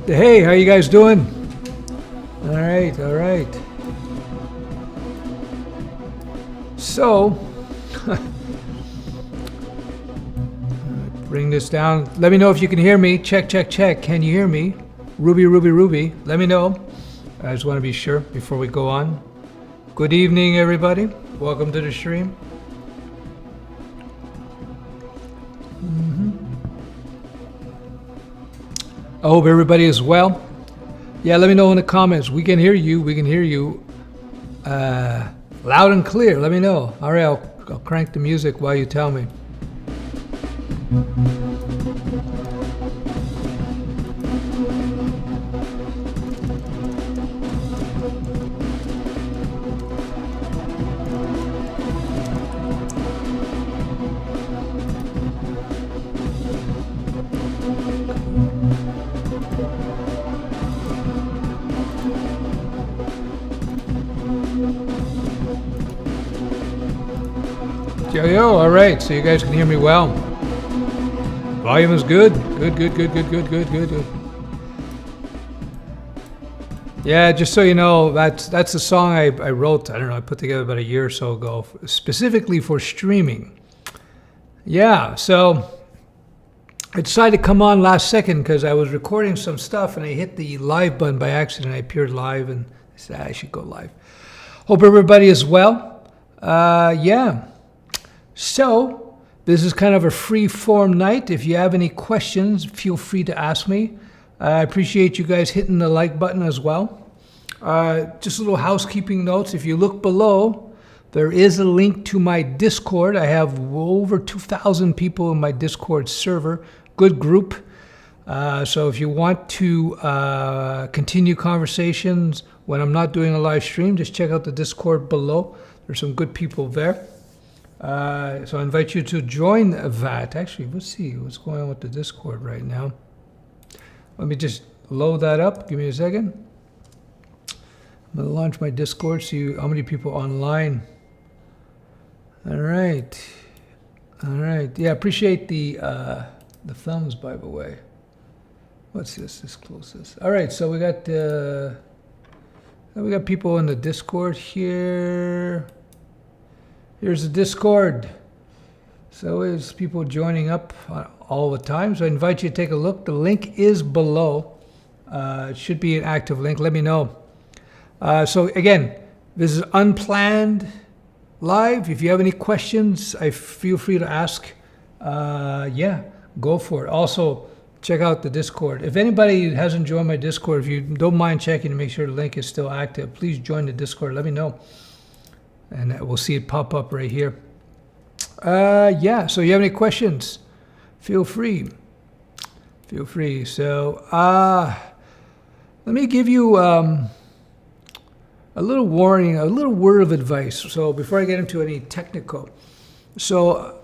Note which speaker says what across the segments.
Speaker 1: Hey, how you guys doing? All right, all right. So, bring this down. Let me know if you can hear me. Check, check, check. Can you hear me? Ruby, Ruby, Ruby. Let me know. I just want to be sure before we go on. Good evening, everybody. Welcome to the stream. I hope everybody is well. Yeah, let me know in the comments. We can hear you. We can hear you loud and clear. Let me know. All right, I'll crank the music while you tell me. Yo, all right, so you guys can hear me well. Volume is good. Good. Yeah, just so you know, that's a song I wrote, I don't know, I put together about a year or so ago, specifically for streaming. Yeah, so I decided to come on last second because I was recording some stuff and I hit the live button by accident. I appeared live and I said I should go live. Hope everybody is well. Yeah. So, this is kind of a free-form night. If you have any questions, feel free to ask me. I appreciate you guys hitting the like button as well. Just a little housekeeping notes. If you look below, there is a link to my Discord. I have over 2,000 people in my Discord server. Good group. So if you want to continue conversations when I'm not doing a live stream, just check out the Discord below. There's some good people there. So I invite you to join that. Actually, let's see what's going on with the Discord right now. Let me just load that up. Give me a second. I'm going to launch my Discord, see how many people are online. All right. All right. Yeah, appreciate the thumbs, by the way. What's this? This closest. All right, so we got people in the Discord here. Here's the Discord. So there's people joining up all the time. So I invite you to take a look. The link is below. It should be an active link. Let me know. So again, this is unplanned live. If you have any questions, I feel free to ask. Yeah, go for it. Also, check out the Discord. If anybody hasn't joined my Discord, if you don't mind checking to make sure the link is still active, please join the Discord. Let me know. And we'll see it pop up right here. Yeah, so you have any questions, feel free. Feel free. So let me give you a little warning, a little word of advice. So before I get into any technical. So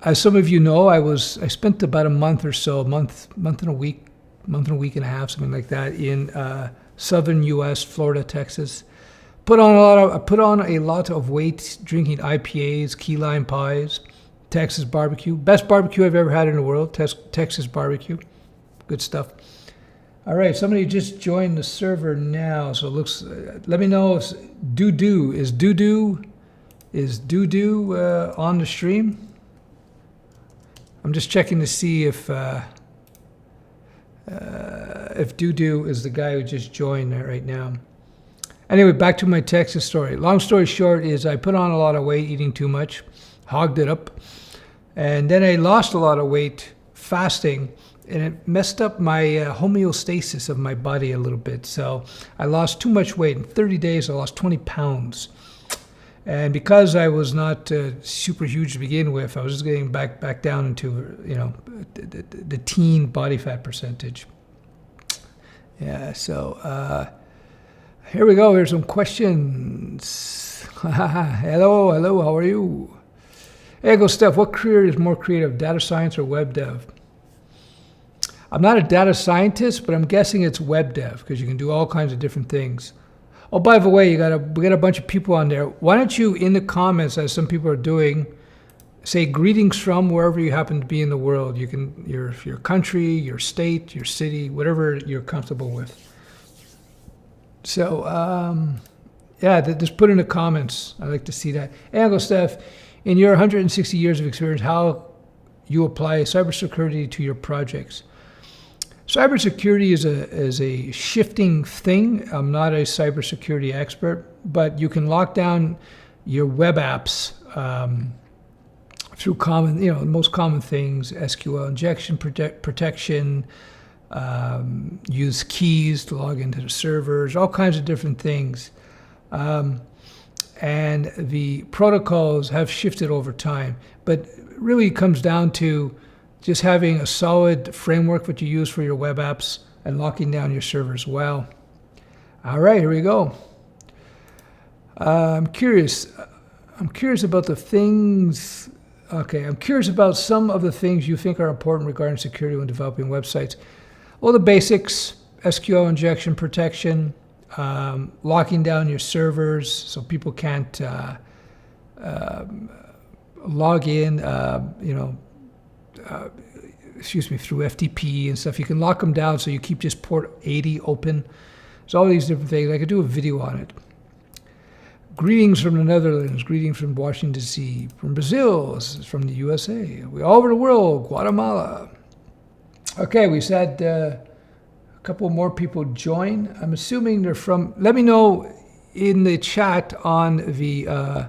Speaker 1: as some of you know, I spent about a month or so, month and a week and a half, something like that, in southern U.S., Florida, Texas. Put on a lot of weight drinking IPAs, key lime pies, Texas barbecue. Best barbecue I've ever had in the world, Texas barbecue. Good stuff. All right, somebody just joined the server now, so it looks. Let me know if Doo-Doo is Doo-Doo on the stream. I'm just checking to see if Doo-Doo is the guy who just joined right now. Anyway, back to my Texas story. Long story short is I put on a lot of weight eating too much, hogged it up, and then I lost a lot of weight fasting, and it messed up my homeostasis of my body a little bit. So I lost too much weight. In 30 days, I lost 20 pounds. And because I was not super huge to begin with, I was just getting back down into, you know, the teen body fat percentage. Yeah, so here we go. Here's some questions. Hello, how are you? Hey, go Stef, what career is more creative, data science or web dev? I'm not a data scientist, but I'm guessing it's web dev because you can do all kinds of different things. Oh, by the way, we got a bunch of people on there. Why don't you, in the comments, as some people are doing, say greetings from wherever you happen to be in the world. You can, your country, your state, your city, whatever you're comfortable with. So, yeah, just put in the comments. I'd like to see that. Unclestef, in your 160 years of experience, how you apply cybersecurity to your projects? Cybersecurity is a shifting thing. I'm not a cybersecurity expert, but you can lock down your web apps through common, the most common things: SQL injection protection, use keys to log into the servers, all kinds of different things. And the protocols have shifted over time, but really it comes down to just having a solid framework that you use for your web apps and locking down your servers well. All right, here we go. I'm curious about the things. Okay, I'm curious about some of the things you think are important regarding security when developing websites. Well, the basics: SQL injection protection, locking down your servers so people can't log in, through FTP and stuff. You can lock them down so you keep just port 80 open. There's all these different things. I could do a video on it. Greetings from the Netherlands, greetings from Washington, D.C., from Brazil, from the USA, all over the world, Guatemala. Okay, we said a couple more people join. I'm assuming they're from, let me know in the chat on the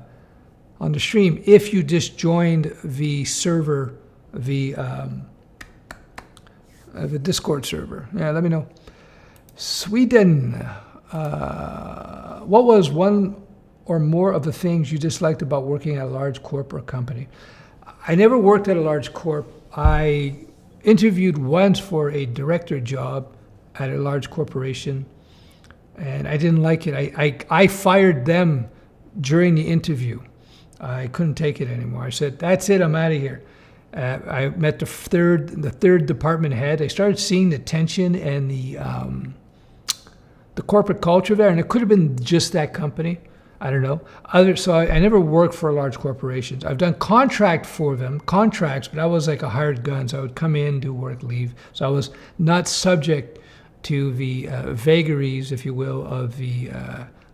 Speaker 1: stream if you just joined the server, the Discord server. Yeah, let me know. Sweden, what was one or more of the things you disliked about working at a large corporate company? I never worked at a large corp. I interviewed once for a director job at a large corporation, and I didn't like it. I fired them during the interview. I couldn't take it anymore. I said, that's it, I'm out of here. I met the third department head. I started seeing the tension and the corporate culture there, and it could have been just that company. I don't know. So I never worked for large corporations. I've done contracts, but I was like a hired gun. So I would come in, do work, leave. So I was not subject to the vagaries, if you will, of the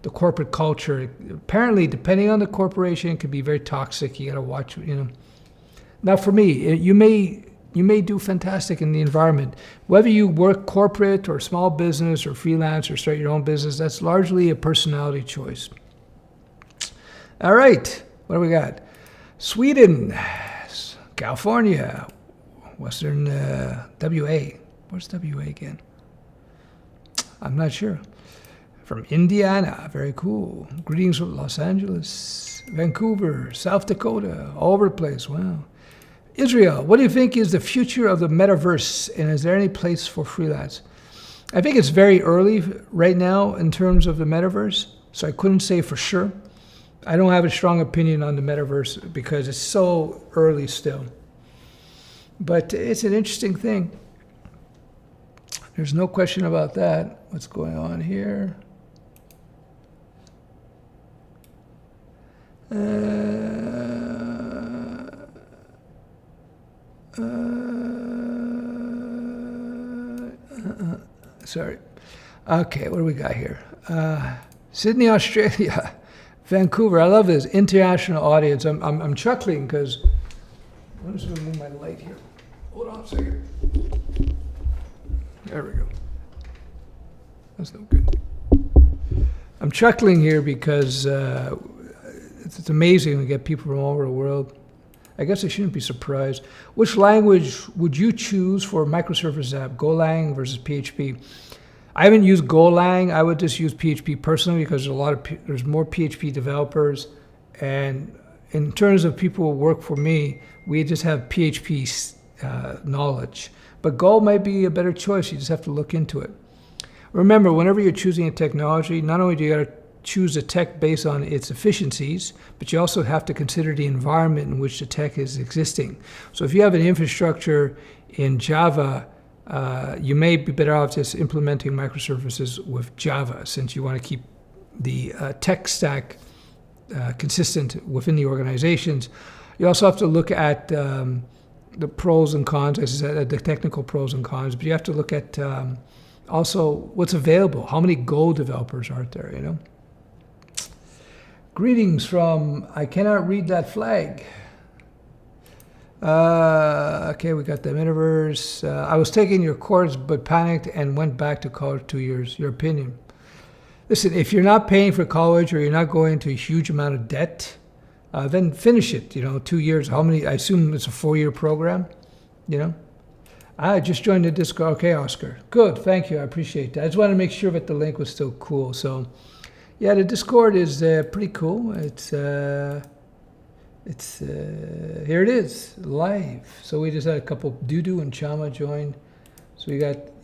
Speaker 1: corporate culture. Apparently, depending on the corporation, it can be very toxic. You got to watch, Now for me, you may do fantastic in the environment. Whether you work corporate or small business or freelance or start your own business, that's largely a personality choice. All right, what do we got? Sweden, California, Western WA. Where's WA again? I'm not sure. From Indiana, very cool. Greetings from Los Angeles, Vancouver, South Dakota, all over the place, wow. Israel, what do you think is the future of the metaverse, and is there any place for freelance? I think it's very early right now in terms of the metaverse, so I couldn't say for sure. I don't have a strong opinion on the metaverse because it's so early still. But it's an interesting thing. There's no question about that. What's going on here? Sorry. Okay, what do we got here? Sydney, Australia. Vancouver, I love this international audience. I'm chuckling because I'm just going to move my light here. Hold on a second. There we go. That's no good. I'm chuckling here because it's amazing we get people from all over the world. I guess I shouldn't be surprised. Which language would you choose for a microservices app, Golang versus PHP? I haven't used Golang. I would just use PHP personally because there's more PHP developers, and in terms of people who work for me, we just have PHP knowledge. But Go might be a better choice. You just have to look into it. Remember, whenever you're choosing a technology, not only do you got to choose a tech based on its efficiencies, but you also have to consider the environment in which the tech is existing. So if you have an infrastructure in Java, you may be better off just implementing microservices with Java, since you want to keep the tech stack consistent within the organizations. You also have to look at the pros and cons, as I said, the technical pros and cons, but you have to look at also what's available. How many Go developers are there, you know? Greetings from, I cannot read that flag. Okay, we got the metaverse. I was taking your course but panicked and went back to college 2 years. Your opinion? Listen, if you're not paying for college or you're not going into a huge amount of debt, then finish it, you know, 2 years. How many? I assume it's a 4-year program, you know? I just joined the Discord. Okay, Oscar. Good, thank you. I appreciate that. I just wanted to make sure that the link was still cool. So, yeah, the Discord is pretty cool. It's here it is, live. So we just had a couple, Dudu and Chama join. So you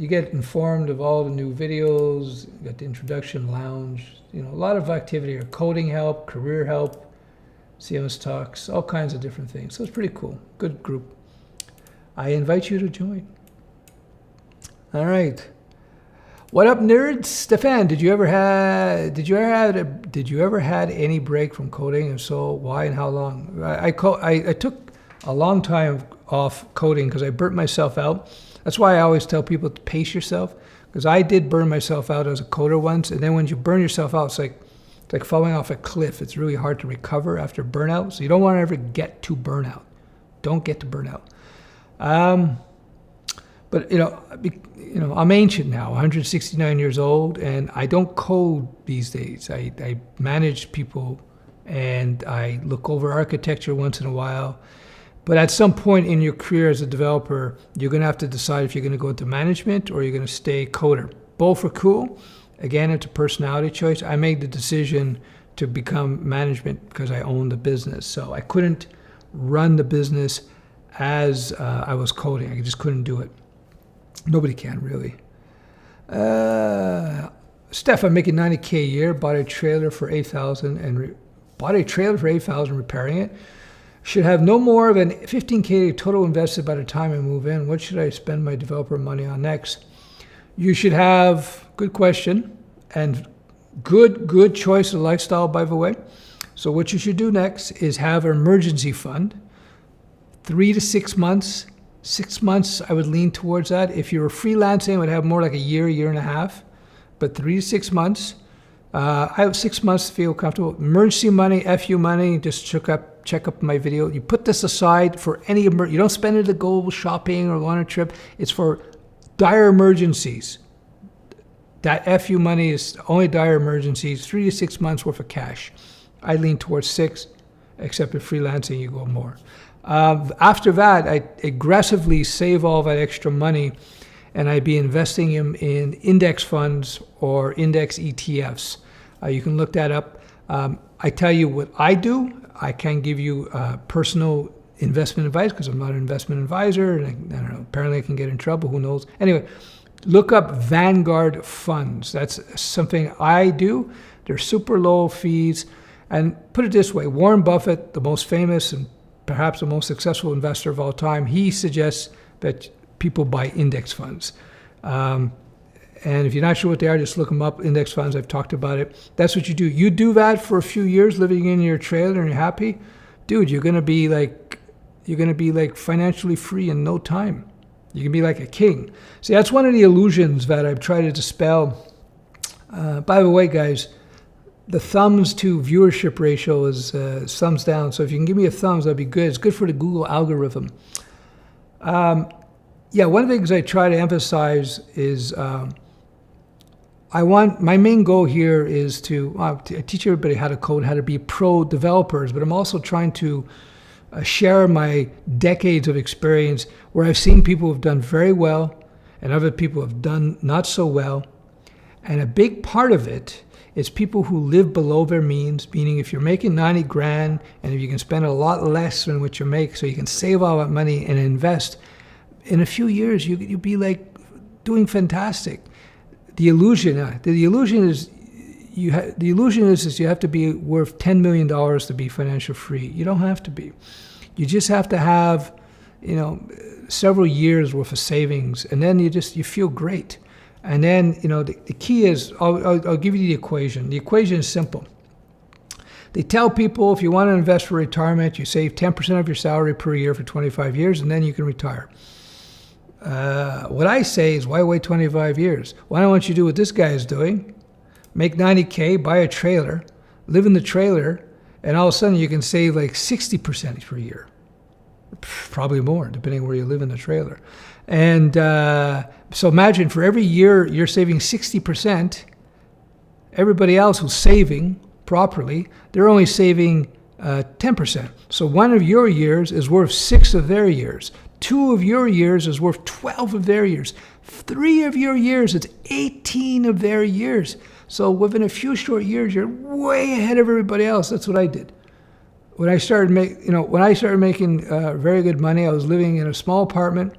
Speaker 1: get informed of all the new videos. You got the introduction lounge, you know, a lot of activity here. Coding help, career help, CMS talks, all kinds of different things. So it's pretty cool. Good group. I invite you to join. All right. What up, nerds? Stefan, did you ever had any break from coding? And so why and how long? I took a long time off coding because I burnt myself out. That's why I always tell people to pace yourself, because I did burn myself out as a coder once. And then when you burn yourself out, it's like falling off a cliff. It's really hard to recover after burnout. So you don't want to ever get to burnout. Don't get to burnout. But you know, I'm ancient now, 169 years old, and I don't code these days. I manage people, and I look over architecture once in a while. But at some point in your career as a developer, you're going to have to decide if you're going to go into management or you're going to stay coder. Both are cool. Again, it's a personality choice. I made the decision to become management because I own the business. So I couldn't run the business as I was coding. I just couldn't do it. Nobody can, really. Stef, I'm making $90K a year. Bought a trailer for $8,000 and repairing it. Should have no more than $15K total invested by the time I move in. What should I spend my developer money on next? You should have, good question, and good choice of lifestyle, by the way. So what you should do next is have an emergency fund. 3 to 6 months. 6 months, I would lean towards that. If you were freelancing, I would have more like a year and a half. But 3 to 6 months. I have 6 months to feel comfortable. Emergency money, FU money, just check up my video. You put this aside for any you don't spend it to go shopping or go on a trip. It's for dire emergencies. That FU money is only dire emergencies, 3 to 6 months worth of cash. I lean towards 6, except if freelancing, you go more. After that, I aggressively save all that extra money, and I'd be investing in index funds or index ETFs. You can look that up. I tell you what I do. I can't give you personal investment advice because I'm not an investment advisor. And I don't know, apparently I can get in trouble. Who knows? Anyway, look up Vanguard funds. That's something I do. They're super low fees. And put it this way, Warren Buffett, the most famous and perhaps the most successful investor of all time, he suggests that people buy index funds. And if you're not sure what they are, just look them up, index funds. I've talked about it. That's what you do. You do that for a few years living in your trailer and you're happy. Dude, you're going to be like financially free in no time. You can be like a king. See, that's one of the illusions that I've tried to dispel. By the way, guys, the thumbs to viewership ratio is thumbs down. So if you can give me a thumbs, that'd be good. It's good for the Google algorithm. Yeah, one of the things I try to emphasize is my main goal here is to teach everybody how to code, how to be pro developers, but I'm also trying to share my decades of experience where I've seen people who've done very well and other people have done not so well. And a big part of it is people who live below their means, meaning if you're making 90 grand and if you can spend a lot less than what you make so you can save all that money and invest, in a few years you'll be like doing fantastic. The illusion is you have to be worth $10 million to be financial free. You don't have to be. You just have to have, several years worth of savings, and then you feel great. And then, the key is, I'll give you the equation. The equation is simple. They tell people if you want to invest for retirement, you save 10% of your salary per year for 25 years, and then you can retire. What I say is, why wait 25 years? Why don't you do what this guy is doing? Make 90K, buy a trailer, live in the trailer, and all of a sudden you can save like 60% per year. Probably more, depending on where you live in the trailer. And so imagine for every year you're saving 60%, everybody else who's saving properly, they're only saving 10%. So one of your years is worth 6 of their years. 2 of your years is worth 12 of their years. 3 of your years is 18 of their years. So within a few short years, you're way ahead of everybody else. That's what I did. When I started making very good money, I was living in a small apartment.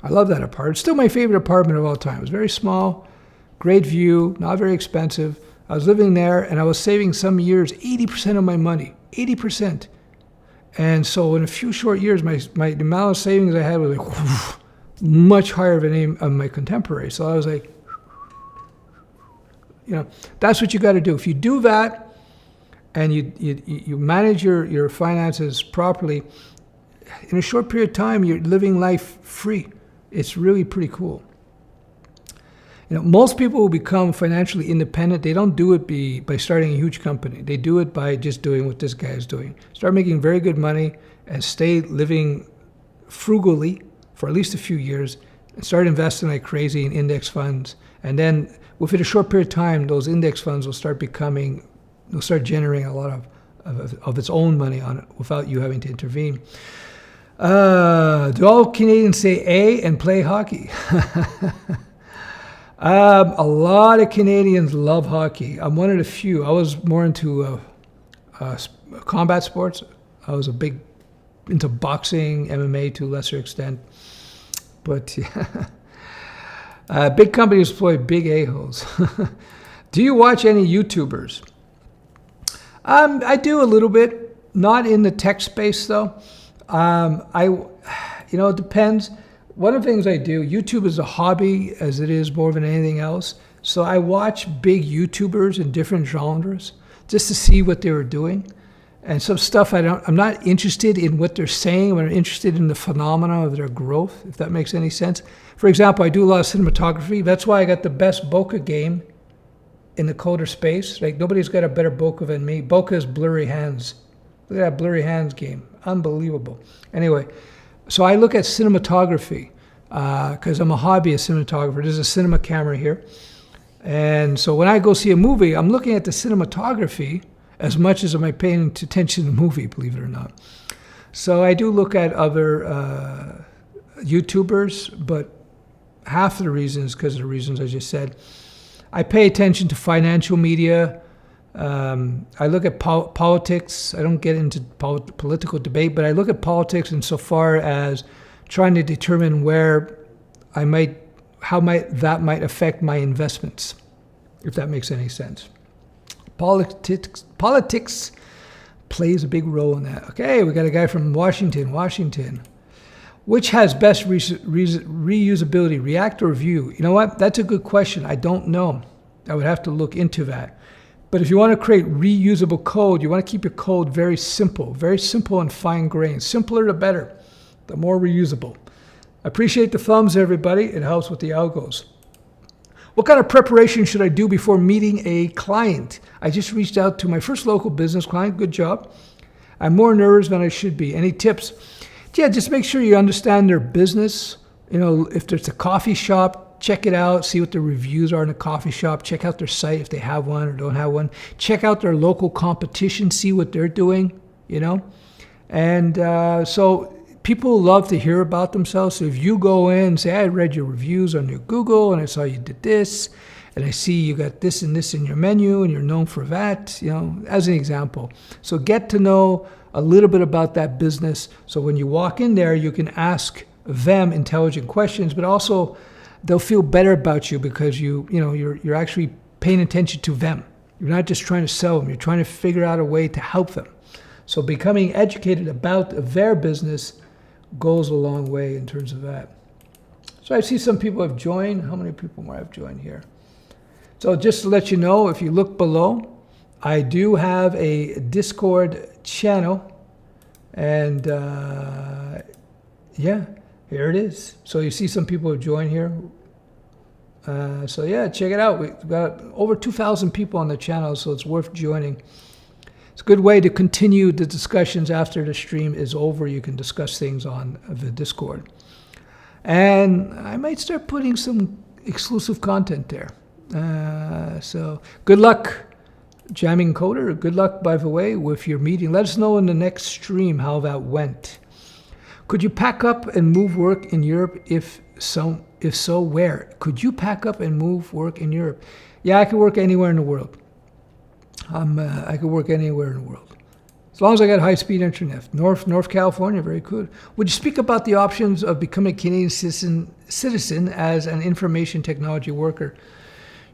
Speaker 1: I love that apartment. It's still my favorite apartment of all time. It was very small, great view, not very expensive. I was living there, and I was saving some years 80% of my money, 80%. And so in a few short years, my amount of savings I had was like much higher than any of my contemporaries. So I was like, that's what you got to do. If you do that and you manage your finances properly, in a short period of time, you're living life free. It's really pretty cool. Most people who become financially independent, they don't do it by starting a huge company. They do it by just doing what this guy is doing. Start making very good money and stay living frugally for at least a few years and start investing like crazy in index funds. And then within a short period of time, those index funds will start generating a lot of its own money on it without you having to intervene. Do all Canadians say A and play hockey? A lot of Canadians love hockey. I'm one of the few. I was more into combat sports. I was into boxing, MMA to a lesser extent. But yeah. Big companies employ big a-holes. Do you watch any YouTubers? I do a little bit, not in the tech space though. It depends. One of the things I do, YouTube is a hobby as it is more than anything else. So I watch big YouTubers in different genres just to see what they were doing. And some stuff I'm not interested in what they're saying, I'm interested in the phenomena of their growth, if that makes any sense. For example, I do a lot of cinematography. That's why I got the best bokeh game in the coder space. Like nobody's got a better bokeh than me. Bokeh is blurry hands. Look at that blurry hands game. Unbelievable. Anyway, so I look at cinematography because I'm a hobbyist cinematographer. There's a cinema camera here. And so when I go see a movie, I'm looking at the cinematography as much as I'm paying attention to the movie, believe it or not. So I do look at other YouTubers, but half of the reason is because of the reasons I just said. I pay attention to financial media. I look at politics. I don't get into political debate, but I look at politics insofar as trying to determine how that might affect my investments, if that makes any sense. Politics plays a big role in that. Okay, we got a guy from Washington. Which has best reusability, React or Vue? You know what? That's a good question. I don't know. I would have to look into that. But if you want to create reusable code, you want to keep your code very simple and fine-grained. Simpler the better, the more reusable. I appreciate the thumbs, everybody. It helps with the algos. What kind of preparation should I do before meeting a client? I just reached out to my first local business client. Good job. I'm more nervous than I should be. Any tips? Yeah, just make sure you understand their business. If there's a coffee shop, check it out, see what the reviews are in the coffee shop, check out their site if they have one or don't have one, check out their local competition, see what they're doing, And so people love to hear about themselves. So if you go in and say, I read your reviews on your Google and I saw you did this, and I see you got this and this in your menu and you're known for that, as an example. So get to know a little bit about that business. So when you walk in there, you can ask them intelligent questions, but also they'll feel better about you because you're actually paying attention to them. You're not just trying to sell them. You're trying to figure out a way to help them. So becoming educated about their business goes a long way in terms of that. So I see some people have joined. How many people more have joined here? So just to let you know, if you look below, I do have a Discord channel, and yeah, here it is. So you see some people have joined here. So yeah, check it out. We've got over 2,000 people on the channel, so it's worth joining. It's a good way to continue the discussions after the stream is over. You can discuss things on the Discord. And I might start putting some exclusive content there. So good luck, Jamming Coder. Good luck, by the way, with your meeting. Let us know in the next stream how that went. Could you pack up and move work in Europe? If so, where? Could you pack up and move work in Europe? Yeah, I could work anywhere in the world. I could work anywhere in the world. As long as I got high-speed internet. North California, very good. Would you speak about the options of becoming a Canadian citizen as an information technology worker?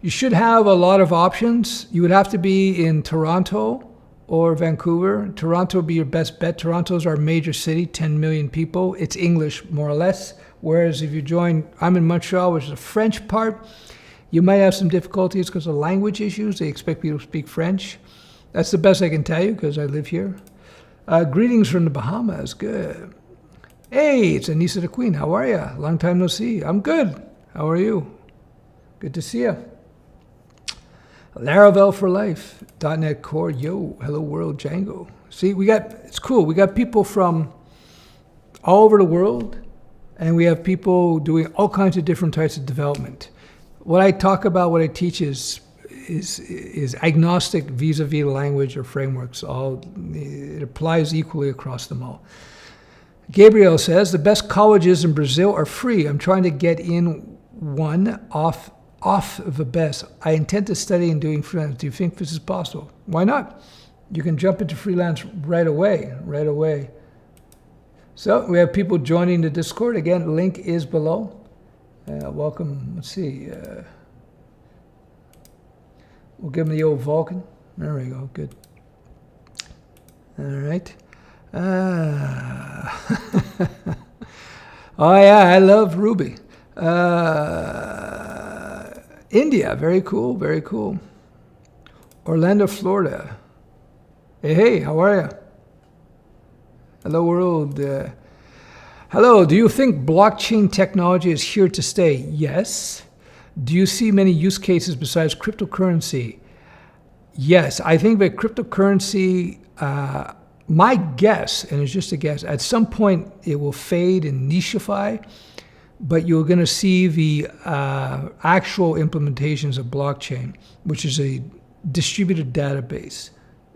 Speaker 1: You should have a lot of options. You would have to be in Toronto or Vancouver. Toronto would be your best bet. Toronto's our major city, 10 million people. It's English, more or less. Whereas if you join, I'm in Montreal, which is the French part. You might have some difficulties because of language issues. They expect people to speak French. That's the best I can tell you because I live here. Greetings from the Bahamas. Good. Hey, it's Anissa the Queen. How are you? Long time no see. I'm good. How are you? Good to see you. Laravel for life. .NET Core. Yo, hello world, Django. See, it's cool. We got people from all over the world, and we have people doing all kinds of different types of development. What I talk about, what I teach is agnostic vis-a-vis language or frameworks. It applies equally across them all. Gabriel says, the best colleges in Brazil are free. I'm trying to get in one off the best. I intend to study and doing freelance. Do you think this is possible? Why not? You can jump into freelance right away. So we have people joining the Discord. Again, link is below. Welcome. Let's see. We'll give them the old Vulcan. There we go. Good. All right. Oh, yeah. I love Ruby. India. Very cool. Very cool. Orlando, Florida. Hey, how are you? Hello, world. Hello. Do you think blockchain technology is here to stay? Yes. Do you see many use cases besides cryptocurrency? Yes, I think that cryptocurrency, my guess, and it's just a guess, at some point it will fade and nicheify, but you're going to see the actual implementations of blockchain, which is a distributed database.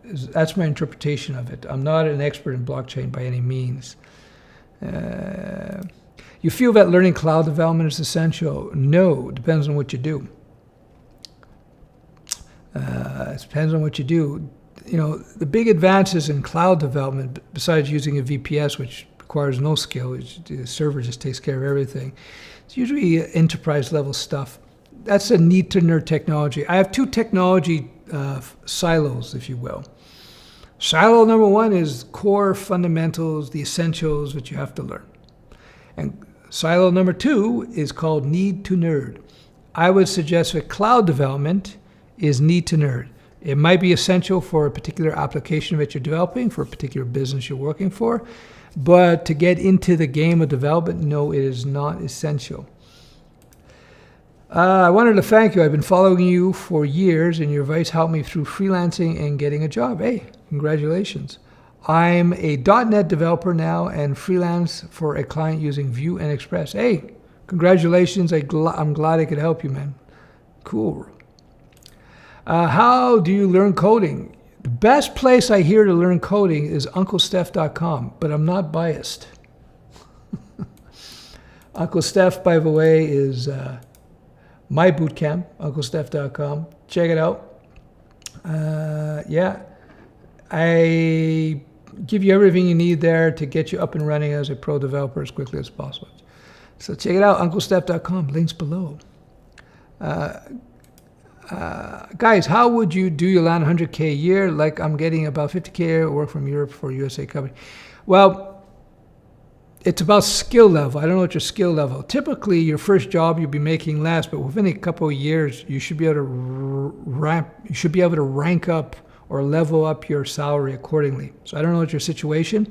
Speaker 1: That's my interpretation of it. I'm not an expert in blockchain by any means. You feel that learning cloud development is essential? No, it depends on what you do. It depends on what you do. You know, the big advances in cloud development, besides using a VPS, which requires no skill, the server just takes care of everything. It's usually enterprise level stuff. That's a need to nerd technology. I have two technology silos, if you will. Silo number one is core fundamentals, the essentials that you have to learn. And silo number two is called need to nerd. I would suggest that cloud development is need to nerd. It might be essential for a particular application that you're developing, for a particular business you're working for, but to get into the game of development, no, it is not essential. I wanted to thank you. I've been following you for years, and your advice helped me through freelancing and getting a job. Hey, congratulations. I'm a .NET developer now and freelance for a client using Vue and Express. Hey, congratulations. I'm glad I could help you, man. Cool. How do you learn coding? The best place I hear to learn coding is Unclestef.com, but I'm not biased. Unclestef, by the way, is my bootcamp, Unclestef.com. Check it out. Yeah, I give you everything you need there to get you up and running as a pro developer as quickly as possible. So check it out, Unclestef.com, links below. Guys, how would you do your land 100K a year? Like I'm getting about 50K a year, work from Europe for a USA company. Well, it's about skill level. I don't know what your skill level. Typically, your first job you'll be making less, but within a couple of years, you should be able to rank up or level up your salary accordingly. So I don't know what your situation.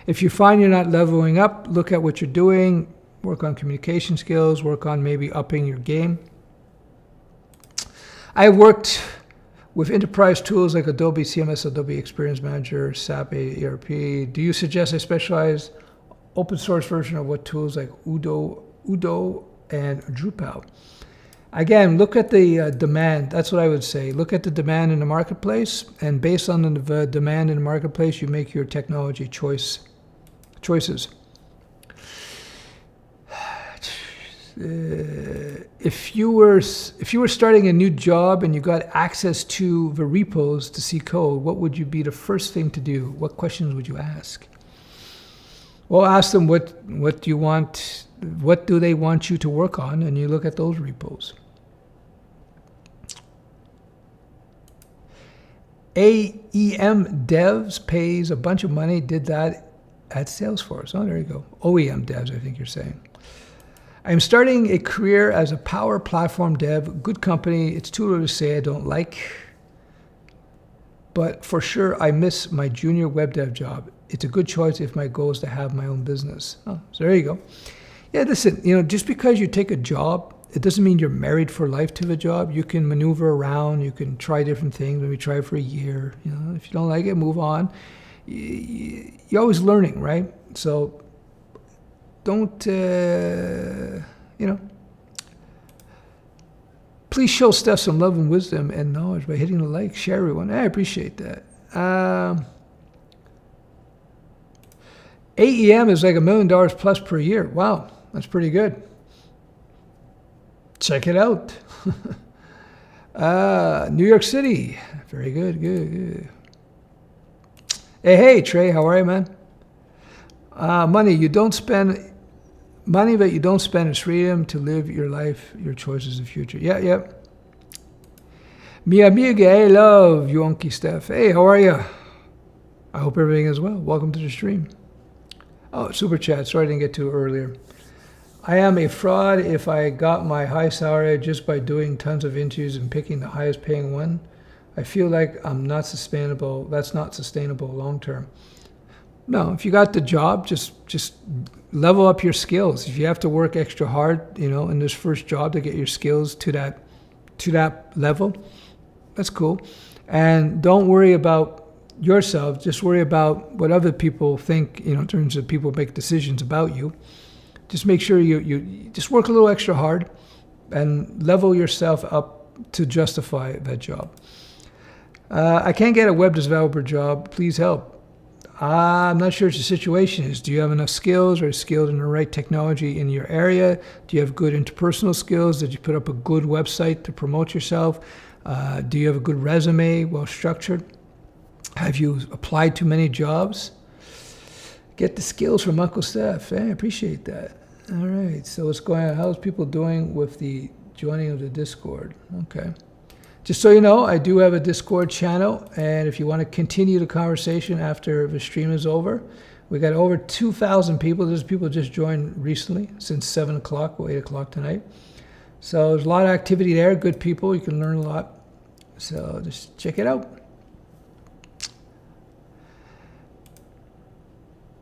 Speaker 1: If you find you're not leveling up, look at what you're doing, work on communication skills, work on maybe upping your game. I worked with enterprise tools like Adobe CMS, Adobe Experience Manager, SAP ERP. Do you suggest I specialize open source version of what tools like Udo and Drupal? Again, look at the demand. That's what I would say. Look at the demand in the marketplace, and based on the demand in the marketplace, you make your technology choices. If you were starting a new job and you got access to the repos to see code, what would you be the first thing to do? What questions would you ask? Well, ask them what do you want, what do they want you to work on, and you look at those repos. AEM Devs pays a bunch of money, did that at Salesforce. Oh, there you go. OEM Devs, I think you're saying. I'm starting a career as a Power Platform dev, good company. It's too early to say I don't like, but for sure I miss my junior web dev job. It's a good choice if my goal is to have my own business. Oh, so there you go. Yeah, listen, just because you take a job, it doesn't mean you're married for life to the job. You can maneuver around, you can try different things, maybe try it for a year. If you don't like it, move on. You're always learning, right? So don't, please show Stef some love and wisdom and knowledge by hitting the like, share everyone. I appreciate that. AEM is like $1 million plus per year. Wow, that's pretty good. Check it out. New York City. Very good, good. Hey, Trey, how are you, man? Money that you don't spend is freedom to live your life, your choices, the future. Yeah. Mi amiga, hey, love you, Unclestef. Hey, how are you? I hope everything is well. Welcome to the stream. Oh, super chat. Sorry I didn't get to it earlier. I am a fraud if I got my high salary just by doing tons of interviews and picking the highest paying one. I feel like I'm not sustainable. That's not sustainable long term. No, if you got the job, just level up your skills. If you have to work extra hard, in this first job to get your skills to that level, that's cool. And don't worry about yourself. Just worry about what other people think, in terms of people make decisions about you. Just make sure you just work a little extra hard and level yourself up to justify that job. I can't get a web developer job. Please help. I'm not sure what your situation is. Do you have enough skills? Are you skilled in the right technology in your area? Do you have good interpersonal skills? Did you put up a good website to promote yourself? Do you have a good resume, well structured? Have you applied to many jobs? Get the skills from Unclestef. I appreciate that. All right, so what's going on? How's people doing with the joining of the Discord? Okay. Just so you know, I do have a Discord channel, and if you want to continue the conversation after the stream is over, we got over 2,000 people. There's people just joined recently, since 7 o'clock or 8 o'clock tonight. So there's a lot of activity there, good people. You can learn a lot. So just check it out.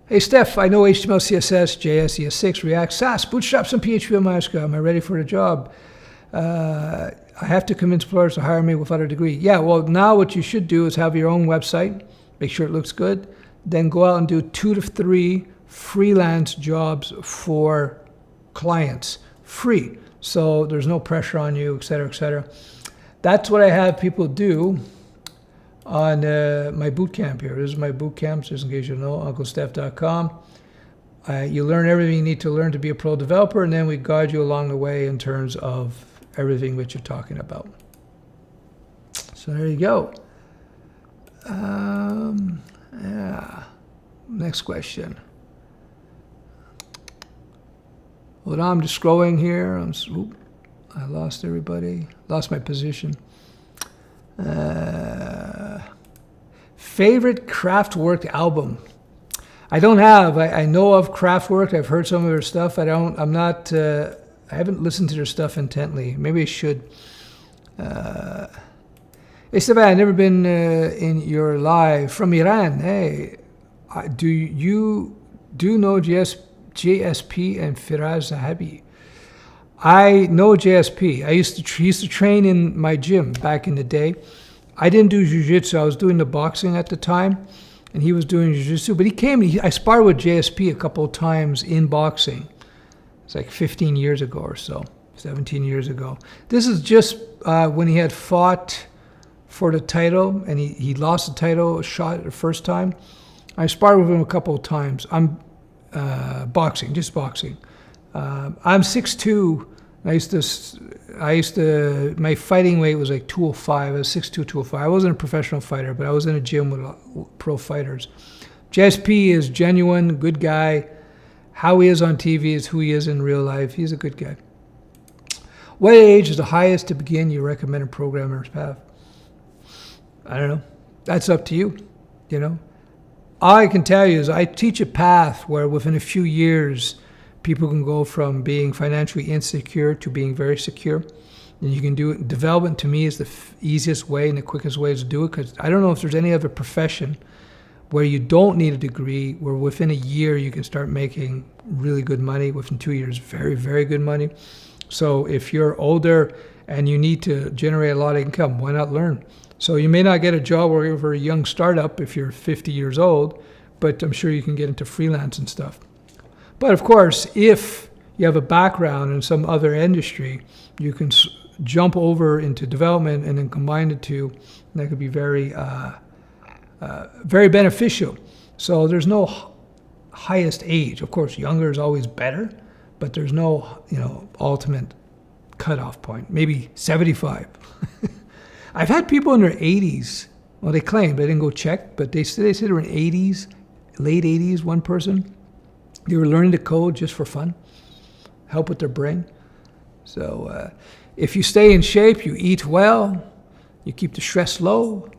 Speaker 1: Hey, Stef, I know HTML, CSS, JS, ES6, React, Sass, Bootstrap, some PHP, and MySQL. Am I ready for the job? I have to convince employers to hire me without a degree. Yeah, well, now what you should do is have your own website, make sure it looks good, then go out and do 2 to 3 freelance jobs for clients, free. So there's no pressure on you, et cetera, et cetera. That's what I have people do on my boot camp here. This is my boot camp, just in case you know, unclestef.com. You learn everything you need to learn to be a pro developer, and then we guide you along the way in terms of everything that you're talking about. So there you go. Yeah. Next question. Hold on, I'm just scrolling here. I lost everybody. Lost my position. Favorite Kraftwerk album? I don't have. I know of Kraftwerk. I've heard some of their stuff. I haven't listened to their stuff intently. Maybe I should. Hey, Stef, I've never been in your live from Iran. Hey, do you know JSP and Firaz Zahabi? I know JSP. I used to train in my gym back in the day. I didn't do jiu-jitsu. I was doing the boxing at the time, and he was doing jiu-jitsu. But I sparred with JSP a couple of times in boxing. It's like 15 years ago or so, 17 years ago. This is just when he had fought for the title, and he lost the title, shot the first time. I sparred with him a couple of times. I'm boxing, just boxing. I'm 6'2". My fighting weight was like 205. I was 6'2", 205. I wasn't a professional fighter, but I was in a gym with pro fighters. JSP is genuine, good guy. How he is on TV is who he is in real life. He's a good guy. What age is the highest to begin your recommended programmer's path? I don't know. That's up to you, you know. All I can tell you is I teach a path where within a few years, people can go from being financially insecure to being very secure. And you can do it. Development to me is the easiest way and the quickest way to do it, because I don't know if there's any other profession where you don't need a degree, where within a year you can start making really good money, within 2 years, very, very good money. So if you're older and you need to generate a lot of income, why not learn? So you may not get a job working for a young startup if you're 50 years old, but I'm sure you can get into freelance and stuff. But of course, if you have a background in some other industry, you can jump over into development and then combine the two. And that could be very, very beneficial. So there's no highest age. Of course, younger is always better, but there's no, ultimate cutoff point. Maybe 75. I've had people in their 80s. Well, they claim, they didn't go check, but they said they were in 80s, late 80s, one person. They were learning to code just for fun, help with their brain. So if you stay in shape, you eat well, you keep the stress low,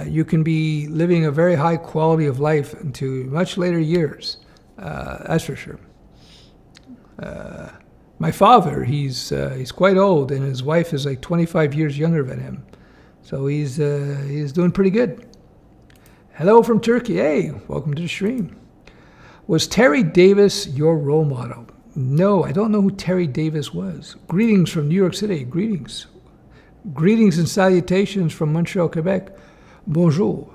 Speaker 1: you can be living a very high quality of life into much later years. That's for sure. My father, he's quite old, and his wife is like 25 years younger than him. So he's doing pretty good. Hello from Turkey. Hey, welcome to the stream. Was Terry Davis your role model? No, I don't know who Terry Davis was. Greetings from New York City. Greetings. Greetings and salutations from Montreal, Quebec. Bonjour.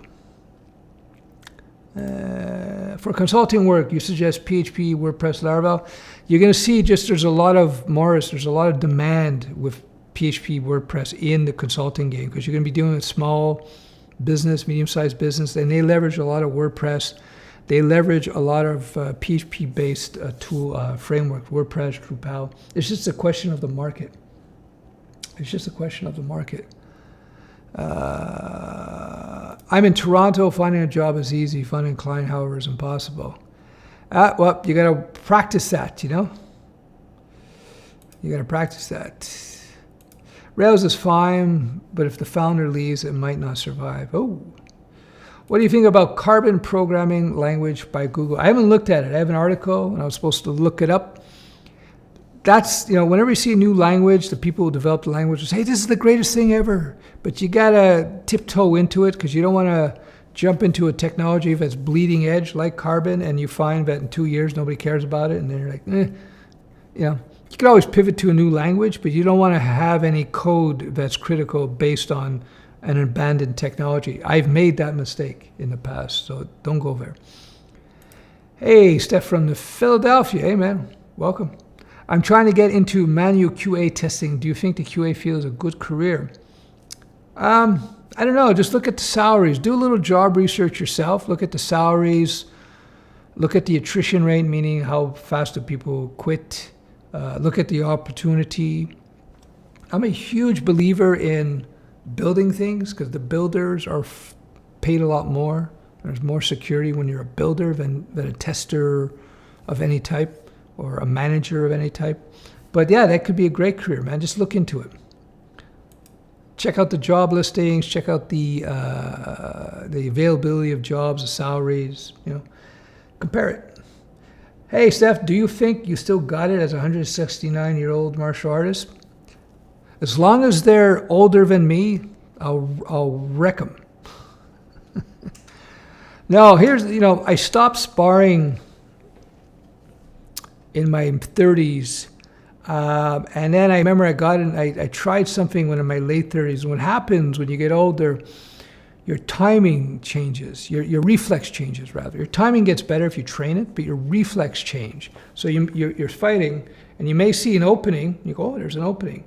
Speaker 1: For consulting work, you suggest PHP, WordPress, Laravel. You're going to see there's a lot of demand with PHP, WordPress in the consulting game, because you're going to be dealing with small business, medium-sized business, and they leverage a lot of WordPress. They leverage a lot of PHP-based tool framework, WordPress, Drupal. It's just a question of the market. It's just a question of the market. I'm in Toronto. Finding a job is easy. Finding a client, however, is impossible. Well, you got to practice that, You got to practice that. Rails is fine, but if the founder leaves, it might not survive. Oh. What do you think about Carbon Programming Language by Google? I haven't looked at it. I have an article, and I was supposed to look it up. That's, whenever you see a new language, the people who develop the language will say, hey, this is the greatest thing ever. But you got to tiptoe into it, because you don't want to jump into a technology that's bleeding edge like Carbon, and you find that in 2 years nobody cares about it, and then you're like, You can always pivot to a new language, but you don't want to have any code that's critical based on an abandoned technology. I've made that mistake in the past, so don't go there. Hey, Stef from the Philadelphia. Hey, man, welcome. I'm trying to get into manual QA testing. Do you think the QA field is a good career? I don't know. Just look at the salaries. Do a little job research yourself. Look at the salaries. Look at the attrition rate, meaning how fast do people quit. Look at the opportunity. I'm a huge believer in building things, because the builders are paid a lot more. There's more security when you're a builder than a tester of any type or a manager of any type. But yeah, that could be a great career, man. Just look into it. Check out the job listings. Check out the availability of jobs, the salaries. Compare it. Hey, Stef, do you think you still got it as a 169-year-old martial artist? As long as they're older than me, I'll wreck them. No, here's, I stopped sparring in my 30s. And then I remember I tried something when in my late 30s. What happens when you get older, your timing changes, your reflex changes rather. Your timing gets better if you train it, but your reflex change. So you're fighting, and you may see an opening. You go, oh, there's an opening.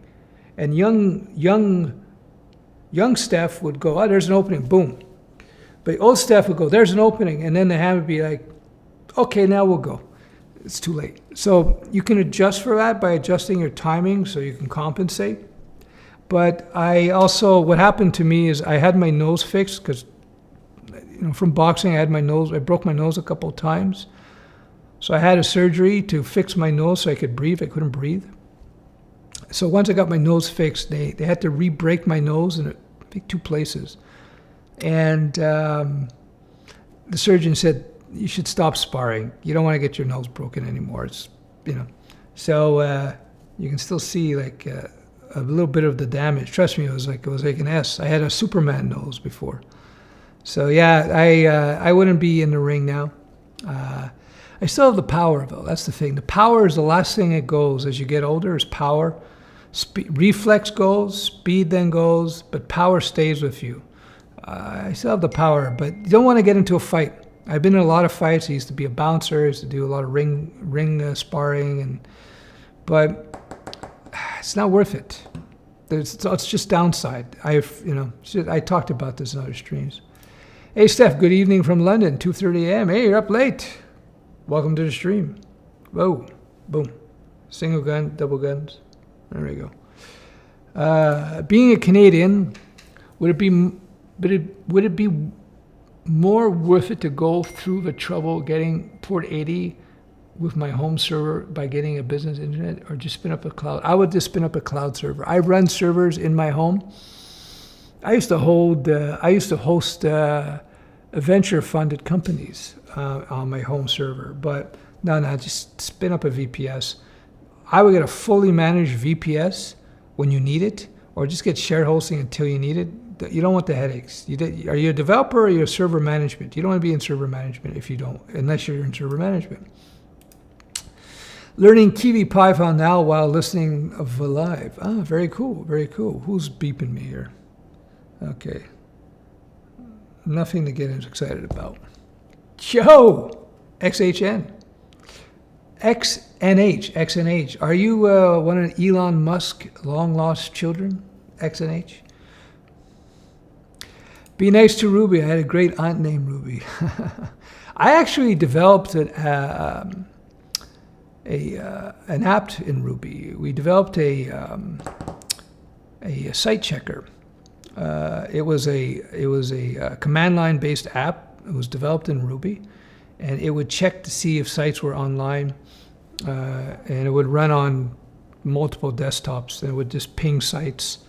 Speaker 1: And young Stef would go, oh, there's an opening, boom. But old Stef would go, there's an opening, and then the hand would be like, okay, now we'll go. It's too late. So you can adjust for that by adjusting your timing so you can compensate. But what happened to me is I had my nose fixed because, from boxing, I broke my nose a couple of times. So I had a surgery to fix my nose so I could breathe. I couldn't breathe. So once I got my nose fixed, they had to re-break my nose in, I think, 2 places. And the surgeon said, you should stop sparring. You don't want to get your nose broken anymore. It's, So you can still see like a little bit of the damage. Trust me, it was like an S. I had a Superman nose before. So yeah, I wouldn't be in the ring now. I still have the power though. That's the thing. The power is the last thing that goes as you get older. Is power. Reflex goes, speed then goes, but power stays with you. I still have the power, but you don't want to get into a fight. I've been in a lot of fights. I used to be a bouncer. I used to do a lot of ring sparring, but it's not worth it. It's just downside. I talked about this in other streams. Hey, Stef, good evening from London, 2:30 a.m. Hey, you're up late. Welcome to the stream. Whoa, boom. Single gun, double guns. There we go. Being a Canadian, would it be more worth it to go through the trouble getting port 80 with my home server by getting a business internet, or just spin up a cloud? I would just spin up a cloud server. I run servers in my home. I used to host venture-funded companies on my home server, but no, just spin up a VPS. I would get a fully managed VPS when you need it, or just get shared hosting until you need it. You don't want the headaches. Are you a developer or are you a server management? You don't want to be in server management unless you're in server management. Learning Kiwi Python now while listening of live. Ah, very cool, very cool. Who's beeping me here? Okay. Nothing to get excited about. Joe! XHN. XNH. Are you one of Elon Musk long-lost children? XNH? Be nice to Ruby. I had a great aunt named Ruby. I actually developed an app in Ruby. We developed a site checker. It was a command line based app. It was developed in Ruby, and it would check to see if sites were online, and it would run on multiple desktops. And it would just ping sites,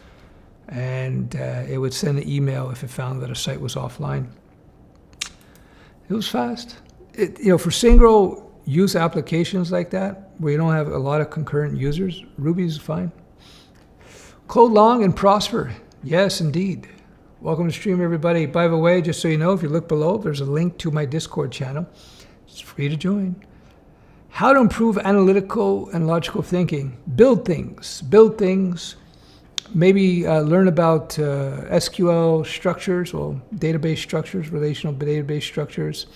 Speaker 1: and it would send an email if it found that a site was offline. It was fast. For single use applications like that, where you don't have a lot of concurrent users, Ruby's fine. Code long and prosper. Yes, indeed. Welcome to stream, everybody. By the way, just so you know, if you look below, there's a link to my Discord channel. It's free to join. How to improve analytical and logical thinking. Build things. Maybe learn about SQL structures, or database structures, relational database structures.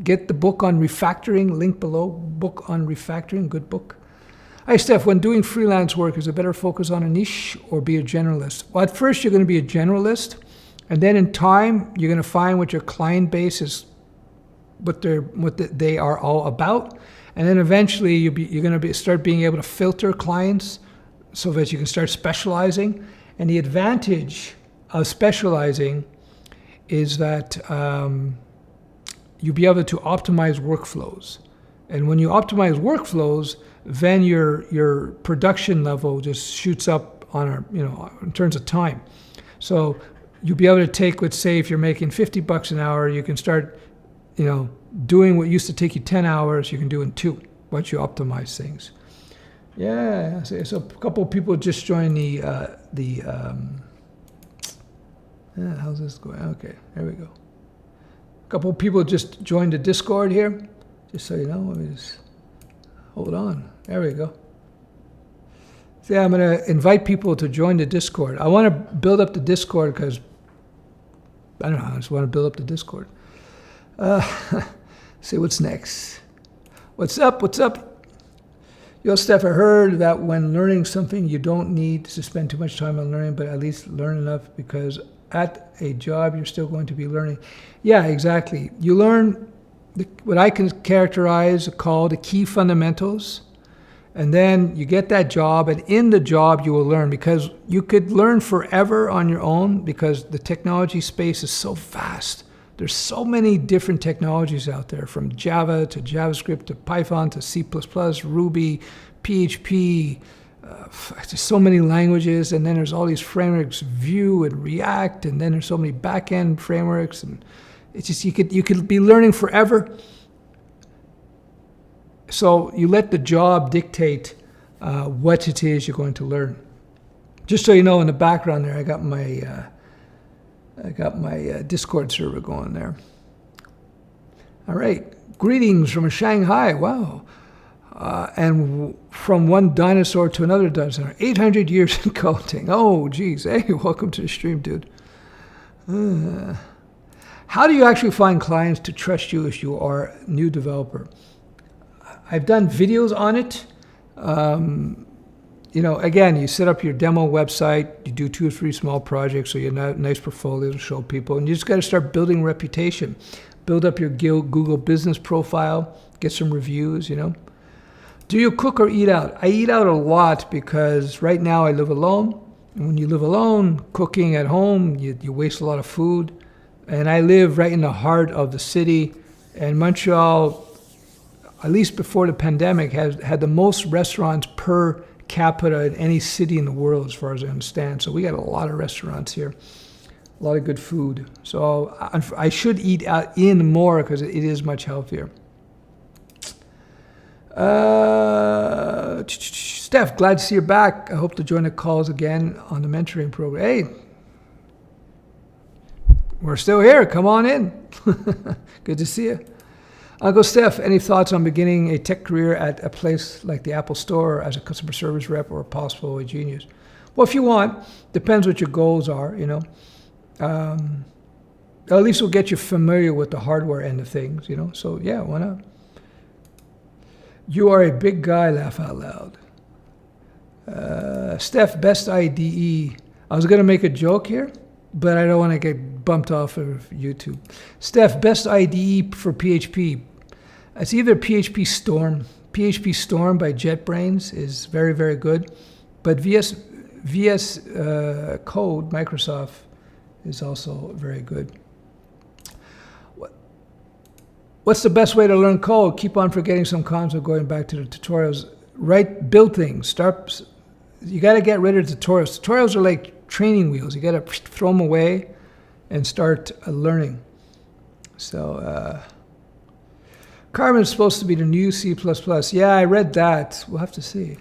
Speaker 1: Get the book on refactoring, link below. Book on refactoring, good book. Hi, Stef. When doing freelance work, is it better focus on a niche or be a generalist? Well, at first you're going to be a generalist, and then in time you're going to find what your client base is, what they are all about, and then eventually you're going to start being able to filter clients so that you can start specializing. And the advantage of specializing is that you'll be able to optimize workflows. And when you optimize workflows, then your production level just shoots up in terms of time. So you'll be able to take, let's say, if you're making $50 an hour, you can start, doing what used to take you 10 hours, you can do in 2 once you optimize things. Yeah, so a couple of people just joined the How's this going? Okay, there we go. A couple of people just joined the Discord here. Just so you know, let me just hold on. There we go. So yeah, I'm going to invite people to join the Discord. I want to build up the Discord because, I don't know, I just want to build up the Discord. See what's next. What's up? What's up? Yo, Stef, I heard that when learning something, you don't need to spend too much time on learning, but at least learn enough because at a job, you're still going to be learning. Yeah, exactly. You learn what I can characterize, call the key fundamentals, and then you get that job, and in the job, you will learn because you could learn forever on your own because the technology space is so vast. There's so many different technologies out there, from Java to JavaScript to Python to C++, Ruby, PHP. There's so many languages, and then there's all these frameworks, Vue and React, and then there's so many back-end frameworks, and it's just you could be learning forever. So you let the job dictate what it is you're going to learn. Just so you know, in the background there, I got my Discord server going there. All right. Greetings from Shanghai. Wow. And from one dinosaur to another dinosaur. 800 years in coding. Oh, geez. Hey, welcome to the stream, dude. How do you actually find clients to trust you if you are a new developer? I've done videos on it. You know, again, you set up your demo website, you do 2 or 3 small projects, so you have a nice portfolio to show people, and you just got to start building reputation. Build up your Google business profile, get some reviews, you know. Do you cook or eat out? I eat out a lot because right now I live alone, and when you live alone, cooking at home, you waste a lot of food. And I live right in the heart of the city, and Montreal, at least before the pandemic, had the most restaurants per capita in any city in the world, as far as I understand. So we got a lot of restaurants here, a lot of good food. So I should eat out in more because it is much healthier. Stef, glad to see you back. I hope to join the calls again on the mentoring program. Hey, we're still here. Come on in. Good to see you. Unclestef, any thoughts on beginning a tech career at a place like the Apple Store as a customer service rep or possible a genius? Well, if you want, depends what your goals are, you know. At least we'll get you familiar with the hardware end of things, you know. So, yeah, why not? You are a big guy, laugh out loud. Stef, best IDE. I was going to make a joke here, but I don't want to get bumped off of YouTube. Stef, best IDE for PHP. It's either PHP Storm. PHP Storm by JetBrains is very, very good. But VS Code, Microsoft, is also very good. What's the best way to learn code? Keep on forgetting some concepts, going back to the tutorials. Build things. You got to get rid of tutorials. Tutorials are like training wheels. You got to throw them away and start learning. So, Carbon is supposed to be the new C++. Yeah, I read that. We'll have to see.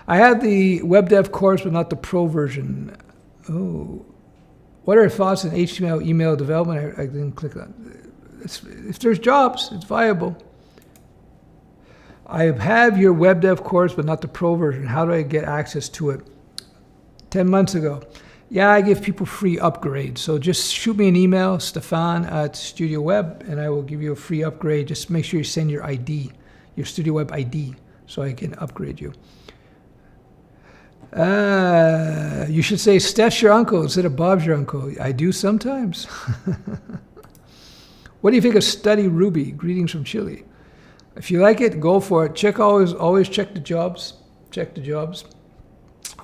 Speaker 1: I had the web dev course, but not the pro version. Oh. What are your thoughts on HTML email development? I didn't click on it. If there's jobs, it's viable. I have your web dev course, but not the pro version. How do I get access to it? 10 months ago. Yeah, I give people free upgrades. So just shoot me an email, Stefan@Studioweb, and I will give you a free upgrade. Just make sure you send your ID, your Studioweb ID, so I can upgrade you. You should say Stef's your uncle instead of Bob's your uncle. I do sometimes. What do you think of Study Ruby? Greetings from Chile. If you like it, go for it. Always check the jobs. Check the jobs.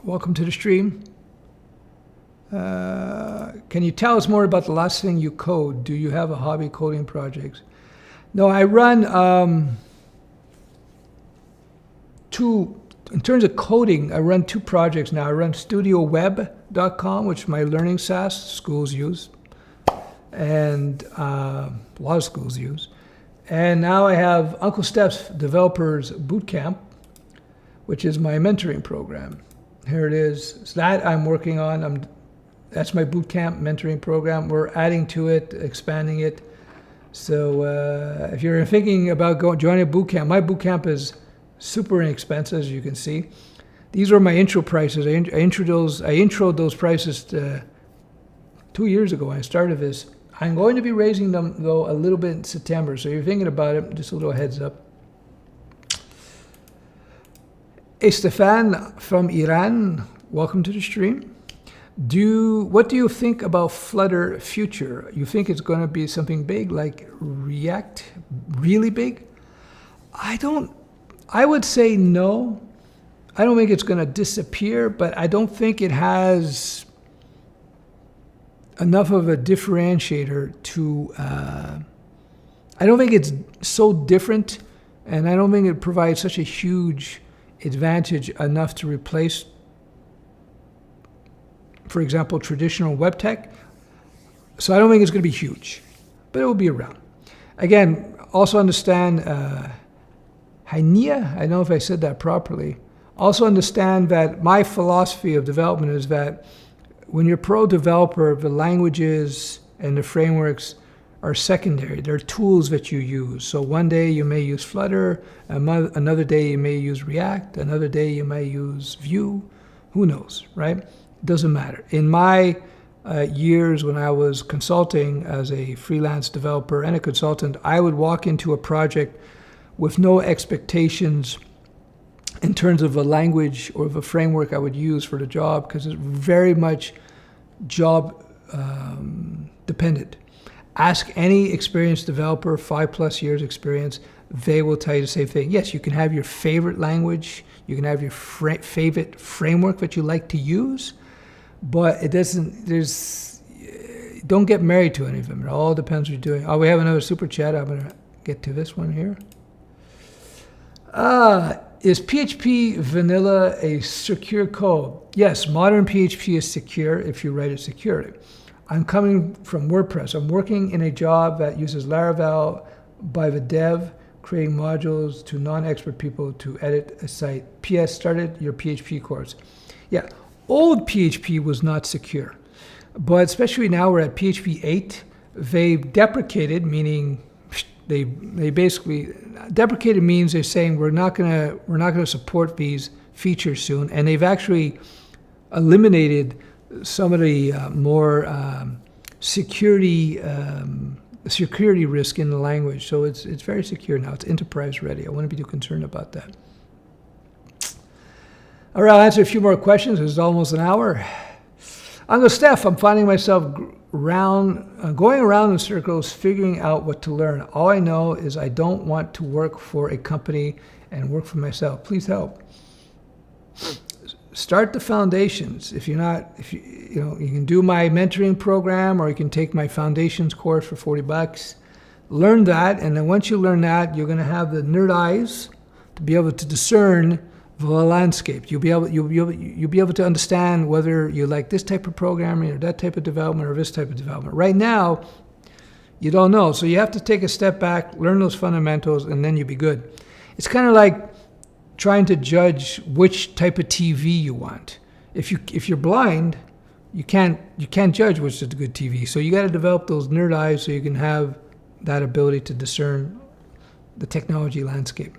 Speaker 1: Welcome to the stream. Can you tell us more about the last thing you code? Do you have a hobby coding project? No, I run in terms of coding, I run 2 projects now. I run Studioweb.com, which is my learning SaaS schools use, and a lot of schools use. And now I have Unclestef's Developers Bootcamp, which is my mentoring program. Here it is. So that I'm working on. That's my bootcamp mentoring program. We're adding to it, expanding it. So if you're thinking about joining a bootcamp, my bootcamp is super inexpensive, as you can see. These were my intro prices. I introed those prices 2 years ago when I started this. I'm going to be raising them, though, a little bit in September. So if you're thinking about it, just a little heads up. Hey, Stefan from Iran, welcome to the stream. What do you think about Flutter future? You think it's going to be something big like React, really big? I would say no. I don't think it's going to disappear, but I don't think it has enough of a differentiator to, I don't think it's so different, and I don't think it provides such a huge advantage enough to replace, for example, traditional web tech. So I don't think it's going to be huge, but it will be around. Again, also understand, Hainia, I don't know if I said that properly. Also understand that my philosophy of development is that when you're a pro developer, the languages and the frameworks are secondary. They're tools that you use. So one day you may use Flutter, another day you may use React, another day you may use Vue. Who knows, right? It doesn't matter. In my years when I was consulting as a freelance developer and a consultant, I would walk into a project with no expectations in terms of a language or of a framework I would use for the job, because it's very much job dependent. Ask any experienced developer, 5+ years experience, they will tell you the same thing. Yes, you can have your favorite language, you can have your favorite framework that you like to use, but it doesn't, don't get married to any of them. It all depends what you're doing. Oh, we have another super chat. I'm gonna get to this one here. Is PHP vanilla a secure code? Yes, modern PHP is secure if you write it securely. I'm coming from WordPress. I'm working in a job that uses Laravel by the dev, creating modules to non-expert people to edit a site. PS, started your PHP course. Yeah, old PHP was not secure, but especially now we're at PHP 8. They deprecated, meaning they basically deprecated means they're saying we're not gonna support these features soon, and they've actually eliminated some of the more security risk in the language. So it's very secure now. It's enterprise ready. I wouldn't be too concerned about that. All right, I'll answer a few more questions. It's almost an hour. Unclestef, I'm finding myself going around in circles, figuring out what to learn. All I know is I don't want to work for a company and work for myself. Please help. Start the foundations. If you can do my mentoring program, or you can take my foundations course for $40. Learn that, and then once you learn that, you're going to have the nerd eyes to be able to discern the landscape. You'll be able to understand whether you like this type of programming or that type of development or this type of development. Right now, you don't know, so you have to take a step back, learn those fundamentals, and then you'll be good. It's kind of like trying to judge which type of TV you want. If you're blind, you can't judge which is a good TV. So you got to develop those nerd eyes so you can have that ability to discern the technology landscape.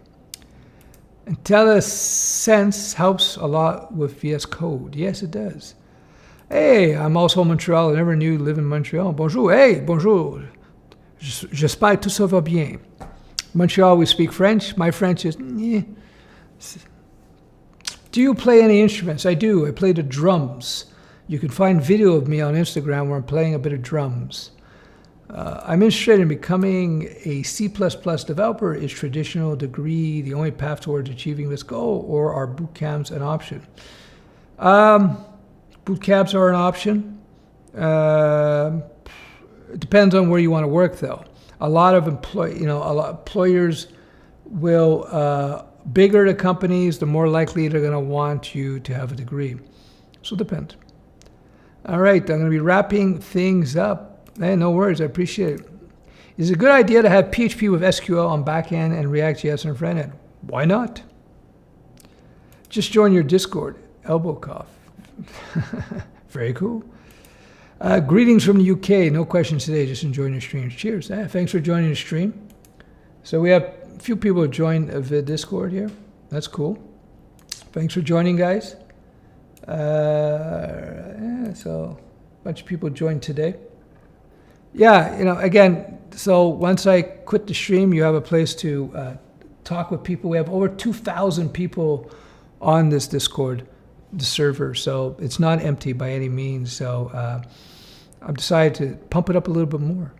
Speaker 1: IntelliSense helps a lot with VS Code. Yes, it does. Hey, I'm also in Montreal. I never knew you live in Montreal. Bonjour. Hey, bonjour. J'espère tout ça va bien. Montreal, we speak French. My French is... Yeah. Do you play any instruments? I do. I play the drums. You can find video of me on Instagram where I'm playing a bit of drums. I'm interested in becoming a C++ developer. Is traditional degree the only path towards achieving this goal, or are boot camps an option? Boot camps are an option. It depends on where you want to work, though. A lot of employers will, bigger the companies, the more likely they're going to want you to have a degree. So it depends. All right, I'm going to be wrapping things up. Hey, no worries, I appreciate it. Is it a good idea to have PHP with SQL on backend and React.js on frontend? Why not? Just join your Discord. elbow cough. Very cool. Greetings from the UK. No questions today. Just enjoying the stream. Cheers. Thanks for joining the stream. So we have a few people who joined the Discord here. That's cool. Thanks for joining, guys. So a bunch of people joined today. Yeah, you know, again, so once I quit the stream, you have a place to talk with people. We have over 2,000 people on this Discord, the server, so it's not empty by any means. So I've decided to pump it up a little bit more.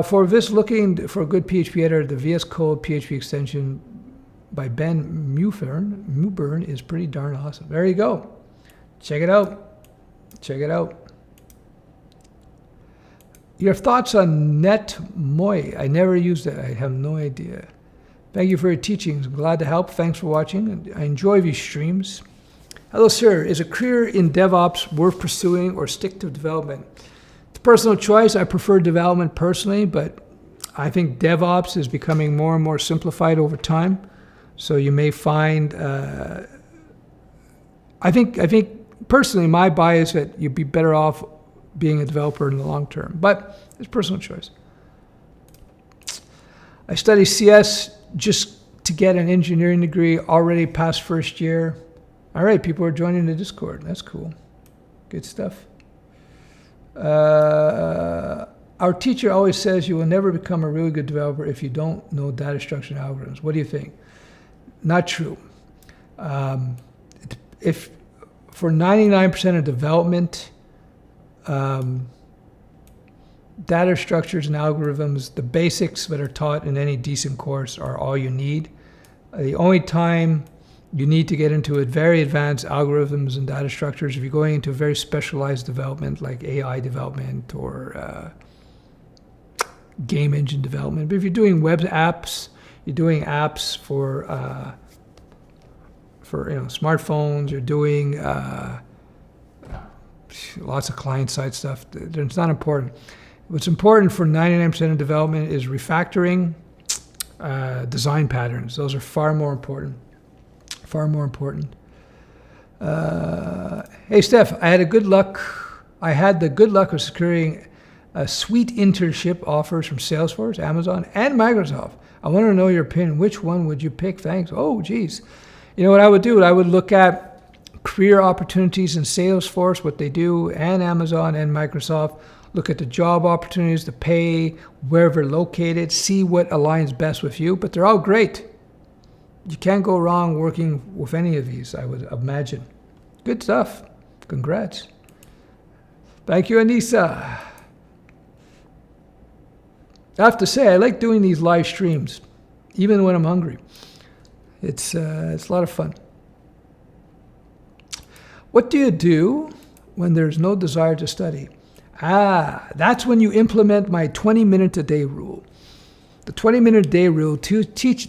Speaker 1: For this, looking for a good PHP editor, the VS Code PHP extension by Ben Mewburn is pretty darn awesome. There you go. Check it out. Check it out. Your thoughts on NetMoi? I never used it. I have no idea. Thank you for your teachings. I'm glad to help. Thanks for watching. I enjoy these streams. Hello, sir. Is a career in DevOps worth pursuing or stick to development? It's a personal choice. I prefer development personally, but I think DevOps is becoming more and more simplified over time. So you may find, I think personally, my bias that you'd be better off being a developer in the long term, but it's personal choice. I study CS just to get an engineering degree, already past first year. All right, people are joining the Discord. That's cool. Good stuff. Our teacher always says you will never become a really good developer if you don't know data structure and algorithms. What do you think? Not true. If for 99% of development, data structures and algorithms, the basics that are taught in any decent course are all you need. The only time you need to get into very advanced algorithms and data structures if you're going into very specialized development like AI development or game engine development. But if you're doing web apps, you're doing apps for smartphones, you're doing lots of client-side stuff. It's not important. What's important for 99% of development is refactoring, design patterns. Those are far more important. Far more important. Hey, Stef, I had the good luck of securing a sweet internship offers from Salesforce, Amazon, and Microsoft. I want to know your opinion. Which one would you pick? Thanks. Oh, geez. You know what I would do? I would look at career opportunities in Salesforce, what they do, and Amazon and Microsoft. Look at the job opportunities, the pay, where they're located, see what aligns best with you. But they're all great. You can't go wrong working with any of these, I would imagine. Good stuff. Congrats. Thank you, Anissa. I have to say, I like doing these live streams, even when I'm hungry. It's a lot of fun. What do you do when there's no desire to study? That's when you implement my 20-minute-a-day rule. The 20-minute-a-day rule teaches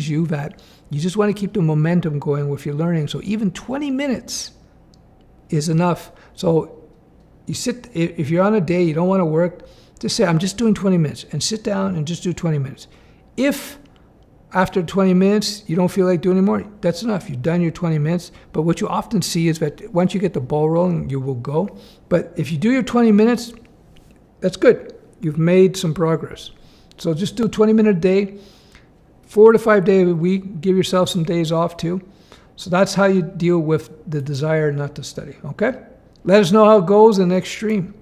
Speaker 1: you that you just want to keep the momentum going with your learning. So even 20 minutes is enough. So you sit, if you're on a day you don't want to work, just say, I'm just doing 20 minutes, and sit down and just do 20 minutes. If after 20 minutes you don't feel like doing anymore, that's enough. You've done your 20 minutes. But what you often see is that once you get the ball rolling, you will go. But if you do your 20 minutes, that's good. You've made some progress. So just do a 20-minute a day, 4 to 5 days a week. Give yourself some days off too. So that's how you deal with the desire not to study, okay? Let us know how it goes in the next stream.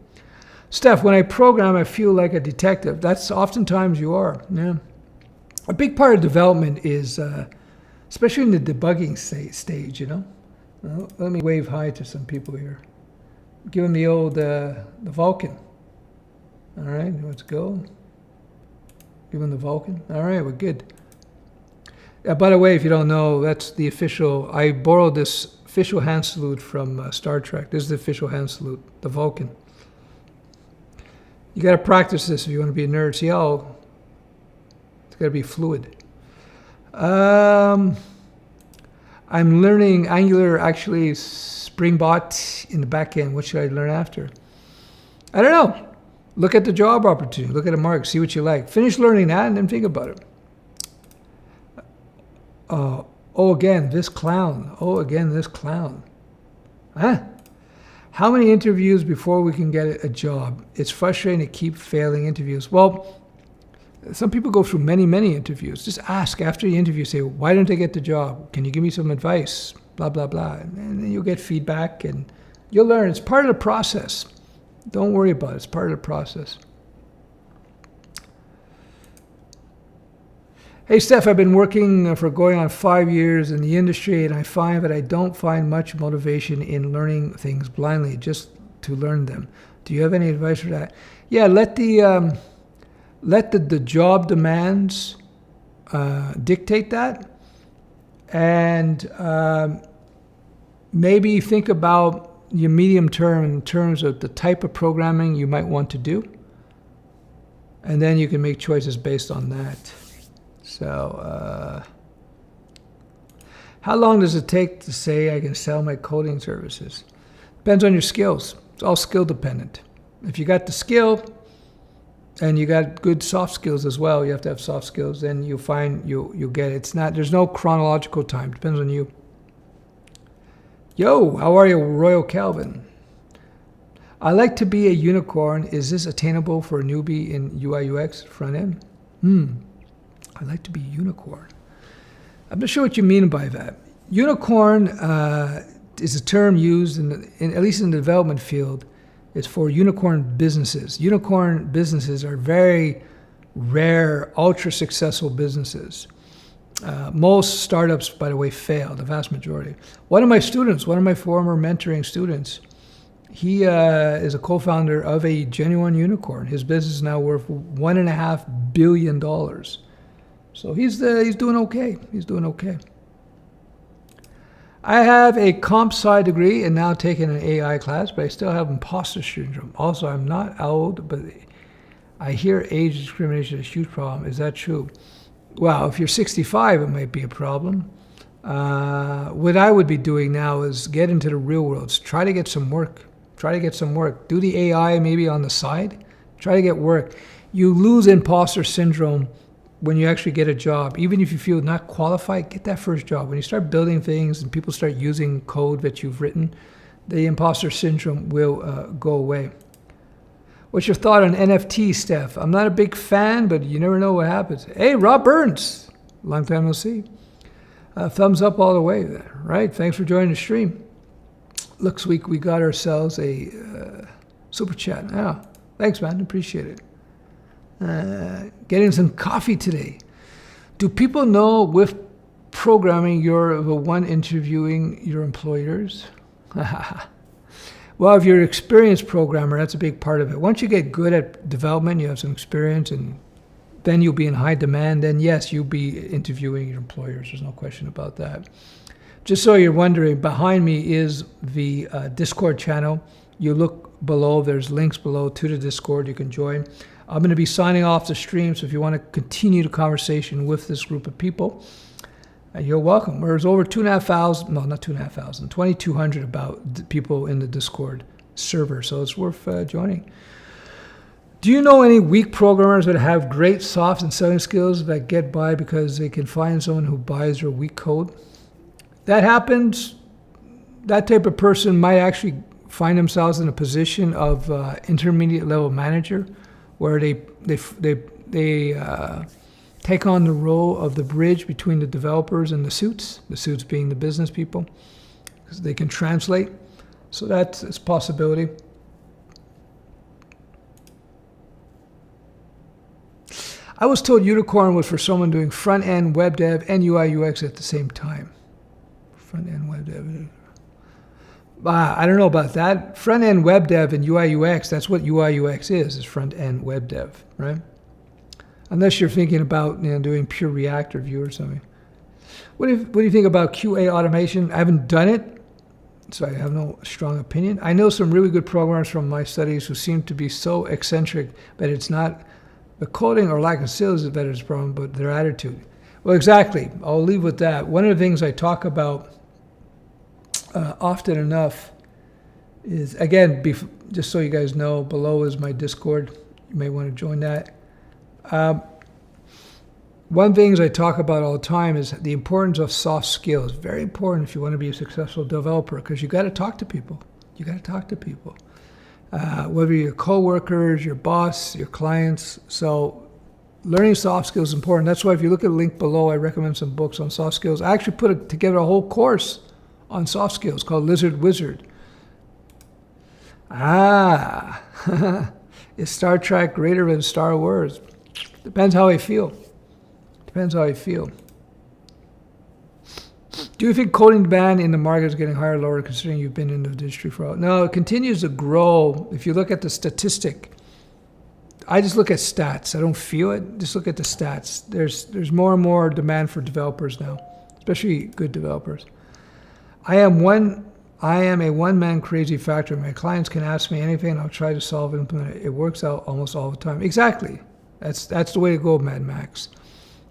Speaker 1: Stef, when I program, I feel like a detective. That's oftentimes you are, yeah. A big part of development is, especially in the debugging stage, you know? Well, let me wave hi to some people here. Give them the old, the Vulcan. All right, let's go. Give them the Vulcan. All right, we're good. By the way, if you don't know, that's the official, I borrowed this official hand salute from Star Trek. This is the official hand salute, the Vulcan. You got to practice this if you want to be a nerd. See how it's got to be fluid. I'm learning Angular, actually Springbot in the back end. What should I learn after? I don't know. Look at the job opportunity. Look at the mark. See what you like. Finish learning that and then think about it. Oh, again, this clown. Oh, again, this clown. Huh? How many interviews before we can get a job? It's frustrating to keep failing interviews. Well, some people go through many, many interviews. Just ask after the interview, say, why don't I get the job? Can you give me some advice? Blah, blah, blah. And then you'll get feedback and you'll learn. It's part of the process. Don't worry about it. It's part of the process. Hey, Stef, I've been working for going on 5 years in the industry, and I find that I don't find much motivation in learning things blindly, just to learn them. Do you have any advice for that? Yeah, let the job demands dictate that, and maybe think about your medium term in terms of the type of programming you might want to do, and then you can make choices based on that. So, how long does it take to say I can sell my coding services? Depends on your skills. It's all skill dependent. If you got the skill and you got good soft skills as well, you have to have soft skills, then you'll find you'll get it. It's not, there's no chronological time. Depends on you. Yo, how are you, Royal Calvin? I like to be a unicorn. Is this attainable for a newbie in UI UX front end? I like to be a unicorn. I'm not sure what you mean by that. Unicorn is a term used at least in the development field. It's for unicorn businesses. Unicorn businesses are very rare, ultra successful businesses. Most startups, by the way, fail, the vast majority. One of my former mentoring students, he is a co-founder of a genuine unicorn. His business is now worth $1.5 billion. So he's doing okay. He's doing okay. I have a comp sci degree and now taking an AI class, but I still have impostor syndrome. Also, I'm not old, but I hear age discrimination is a huge problem. Is that true? Well, if you're 65, it might be a problem. What I would be doing now is get into the real world. Try to get some work. Do the AI maybe on the side. Try to get work. You lose imposter syndrome when you actually get a job. Even if you feel not qualified, get that first job. When you start building things and people start using code that you've written, the imposter syndrome will go away. What's your thought on NFT, Stef? I'm not a big fan, but you never know what happens. Hey, Rob Burns, long time no see. Thumbs up all the way there, right? Thanks for joining the stream. Looks like we got ourselves a super chat. Yeah, thanks, man. Appreciate it. Getting some coffee today. Do people know with programming you're the one interviewing your employers? Well, if you're an experienced programmer, that's a big part of it. Once you get good at development, you have some experience, and then you'll be in high demand, then yes, you'll be interviewing your employers. There's no question about that. Just so you're wondering, behind me is the Discord channel. You look below, there's links below to the Discord you can join. I'm going to be signing off the stream, so if you want to continue the conversation with this group of people, you're welcome. There's over 2,200 about people in the Discord server, so it's worth joining. Do you know any weak programmers that have great soft and selling skills that get by because they can find someone who buys their weak code? That happens. That type of person might actually find themselves in a position of intermediate level manager, where they take on the role of the bridge between the developers and the suits being the business people, because they can translate. So that's a possibility. I was told Unicorn was for someone doing front-end web dev and UI UX at the same time. Front-end web dev. I don't know about that. Front-end web dev and UI UX, that's what UI UX is front-end web dev, right? Unless you're thinking about doing pure React or Vue or something. What do you think about QA automation? I haven't done it, so I have no strong opinion. I know some really good programmers from my studies who seem to be so eccentric that it's not the coding or lack of skills that is the problem, but their attitude. Well, exactly. I'll leave with that. One of the things I talk about often enough is, again, just so you guys know, below is my Discord. You may want to join that. one thing I talk about all the time is the importance of soft skills. Very important if you want to be a successful developer, because you got to talk to people. You got to talk to people, whether your coworkers, your boss, your clients. So learning soft skills is important. That's why if you look at the link below, I recommend some books on soft skills. I actually put together a whole course on soft skills called Lizard Wizard. Is Star Trek greater than Star Wars? Depends how I feel. Depends how I feel. Do you think coding demand in the market is getting higher or lower, considering you've been in the industry for a while? No, it continues to grow. If you look at the statistic, I just look at stats. I don't feel it. Just look at the stats. There's more and more demand for developers now, especially good developers. I am a one-man crazy factory. My clients can ask me anything, and I'll try to solve it and implement it. It works out almost all the time. Exactly. That's the way to go, Mad Max.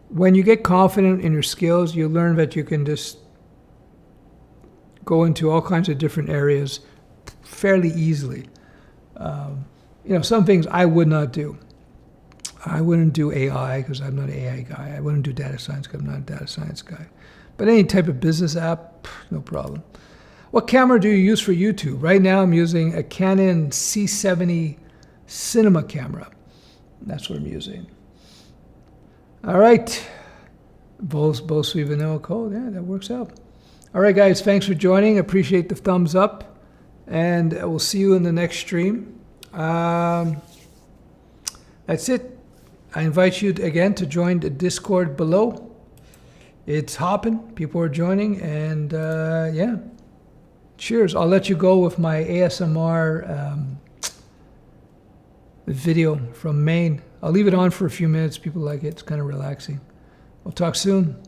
Speaker 1: When you get confident in your skills, you learn that you can just go into all kinds of different areas fairly easily. Some things I would not do. I wouldn't do AI because I'm not an AI guy. I wouldn't do data science because I'm not a data science guy. But any type of business app, no problem. What camera do you use for YouTube? Right now I'm using a Canon C70 cinema camera. That's what I'm using. All right. Both sweet vanilla cold. Yeah, that works out. All right, guys. Thanks for joining. Appreciate the thumbs up. And we'll see you in the next stream. That's it. I invite you again to join the Discord below. It's hopping. People are joining. And yeah. Cheers. I'll let you go with my ASMR video from Maine. I'll leave it on for a few minutes. People like it. It's kind of relaxing. We'll talk soon.